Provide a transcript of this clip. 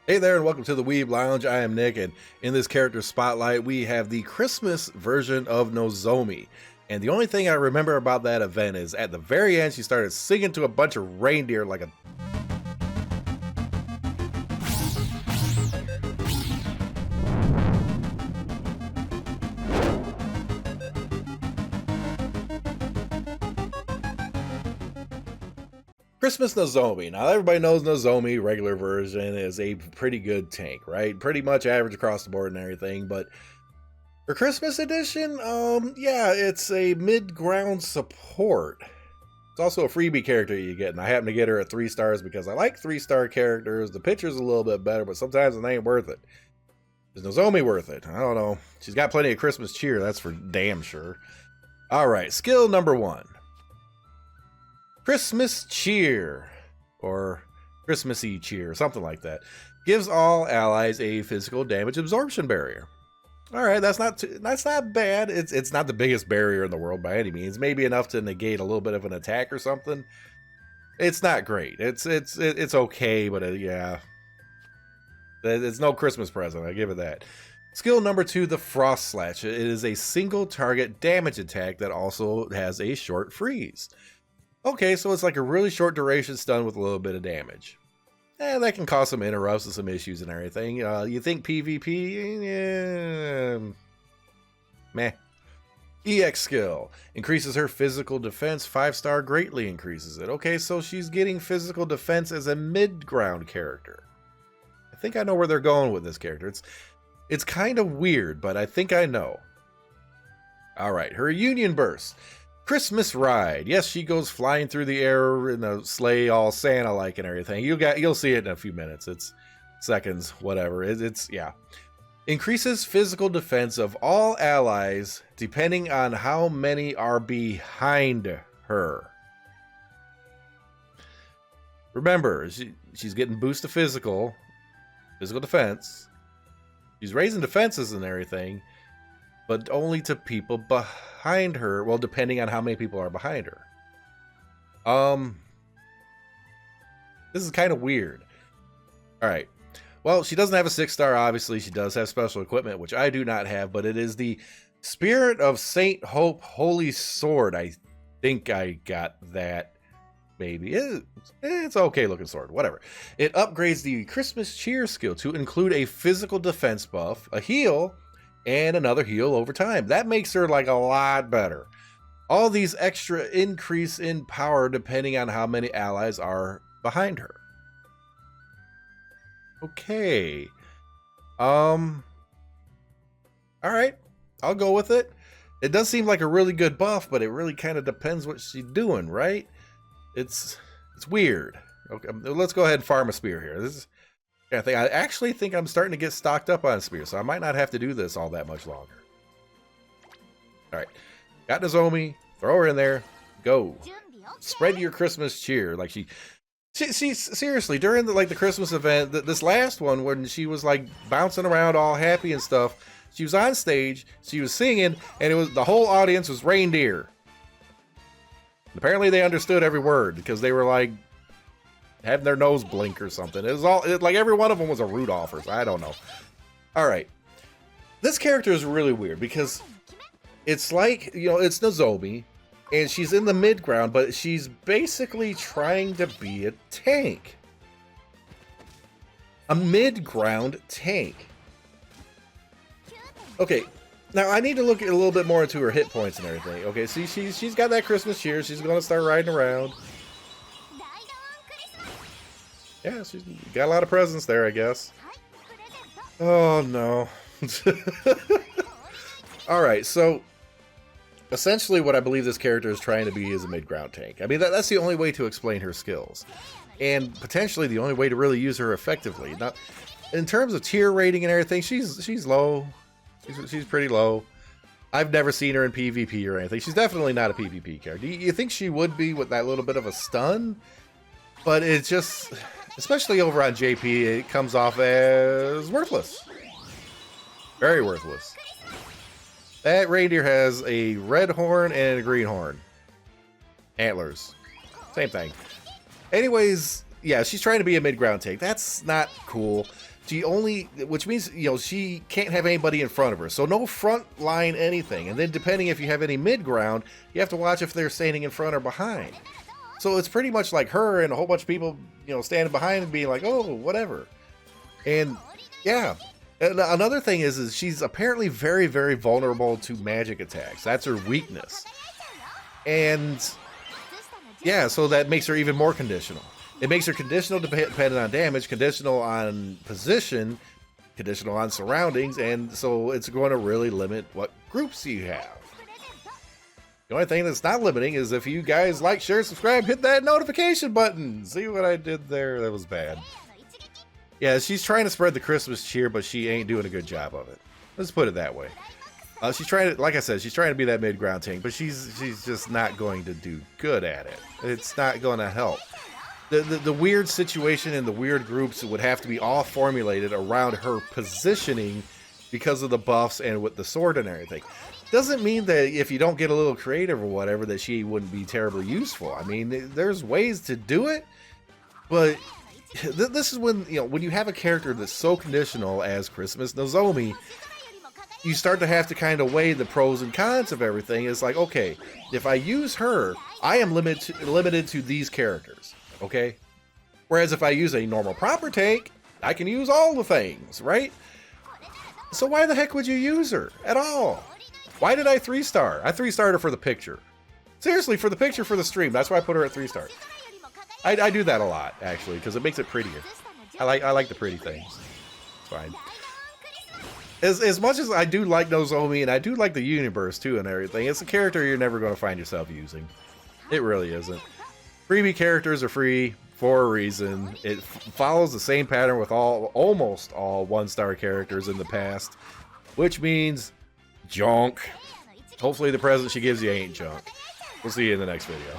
Hey there and welcome to the Weeb Lounge. I am Nick, and in this character spotlight we have the Christmas version of Nozomi. And the only thing I remember about that event is at the very end she started singing to a bunch of reindeer like a... Christmas Nozomi. Now everybody knows Nozomi, regular version, is a pretty good tank, right? Pretty much average across the board and everything, but for Christmas edition, yeah, it's a mid-ground support. It's also a freebie character you get, and I happen to get her at 3 stars because I like 3-star characters. The picture's a little bit better, but sometimes it ain't worth it. Is Nozomi worth it? I don't know. She's got plenty of Christmas cheer, that's for damn sure. Alright, skill number 1. Christmas cheer, or Christmassy cheer, something like that. Gives all allies a physical damage absorption barrier. All right, that's not bad. It's not the biggest barrier in the world by any means. Maybe enough to negate a little bit of an attack or something. It's not great. It's okay, but yeah, it's no Christmas present. I give it that. Skill number 2, the Frost Slash. It is a single target damage attack that also has a short freeze. Okay, so it's like a really short duration stun with a little bit of damage. That can cause some interrupts and some issues and everything. You think PvP? Meh. EX skill. Increases her physical defense. 5-star greatly increases it. Okay, so she's getting physical defense as a mid-ground character. I think I know where they're going with this character. It's kind of weird, but I think I know. Alright, her Union Burst. Christmas ride. Yes, she goes flying through the air in a sleigh, all Santa-like and everything. You'll see it in a few minutes. It's seconds, whatever. It's yeah. Increases physical defense of all allies depending on how many are behind her. Remember, she's getting boost of physical defense. She's raising defenses and everything, but only to people behind her. Well, depending on how many people are behind her. This is kind of weird. All right. Well, she doesn't have a 6-star, obviously. She does have special equipment, which I do not have, but it is the Spirit of Saint Hope Holy Sword. I think I got that. Maybe. It's okay looking sword. Whatever. It upgrades the Christmas cheer skill to include a physical defense buff, a heal, and another heal over time. That makes her like a lot better. All these extra increase in power depending on how many allies are behind her. Okay. All right. I'll go with it. It does seem like a really good buff, but it really kind of depends what she's doing, right? It's weird. Okay, let's go ahead and farm a spear here. This is I actually think I'm starting to get stocked up on spear, so I might not have to do this all that much longer. Alright. Got Nozomi. Throw her in there. Go. Spread your Christmas cheer. Like she seriously, during the Christmas event, this last one, when she was like bouncing around all happy and stuff, she was on stage, she was singing, and the whole audience was reindeer. Apparently they understood every word because they were like having their nose blink or something. It was like every one of them was a Rudolph or I don't know. All right. This character is really weird because it's like, it's Nozomi and she's in the mid ground, but she's basically trying to be a tank. A mid ground tank. Okay. Now I need to look a little bit more into her hit points and everything. Okay, see, she's got that Christmas cheer. She's going to start riding around. Yeah, she's got a lot of presents there, I guess. Oh, no. Alright, so essentially what I believe this character is trying to be is a mid-ground tank. I mean, that's the only way to explain her skills. And potentially the only way to really use her effectively. Now, in terms of tier rating and everything, she's low. She's pretty low. I've never seen her in PvP or anything. She's definitely not a PvP character. You think she would be with that little bit of a stun? But it's just... especially over on JP, it comes off as worthless. Very worthless. That reindeer has a red horn and a green horn. Antlers. Same thing. Anyways, yeah, she's trying to be a mid-ground tank. That's not cool. She only, which means, you know, she can't have anybody in front of her. So no front line anything. And then depending if you have any mid-ground, you have to watch if they're standing in front or behind. So it's pretty much like her and a whole bunch of people, you know, standing behind and being like, oh, whatever. And yeah. And another thing is she's apparently very, very vulnerable to magic attacks. That's her weakness. And yeah, so that makes her even more conditional. It makes her conditional dependent on damage, conditional on position, conditional on surroundings, and so it's going to really limit what groups you have. The only thing that's not limiting is if you guys like, share, subscribe, hit that notification button. See what I did there? That was bad. Yeah, she's trying to spread the Christmas cheer, but she ain't doing a good job of it. Let's put it that way. She's trying to, like I said, she's trying to be that mid-ground tank, but she's just not going to do good at it. It's not going to help. The weird situation and the weird groups would have to be all formulated around her positioning because of the buffs and with the sword and everything. Doesn't mean that if you don't get a little creative or whatever that she wouldn't be terribly useful. I mean, there's ways to do it, but this is when, you know, when you have a character that's so conditional as Christmas Nozomi, you start to have to kind of weigh the pros and cons of everything. It's like, okay, if I use her, I am limited to these characters, okay? Whereas if I use a normal proper tank, I can use all the things, right? So why the heck would you use her at all? Why did I 3-star? I 3-starred her for the picture. Seriously, for the picture for the stream. That's why I put her at 3 stars. I do that a lot, actually, because it makes it prettier. I like the pretty things. It's fine. As much as I do like Nozomi, and I do like the universe, too, and everything, it's a character you're never going to find yourself using. It really isn't. Freebie characters are free for a reason. It follows the same pattern with almost all 1-star characters in the past, which means junk. Hopefully the present she gives you ain't junk. We'll see you in the next video.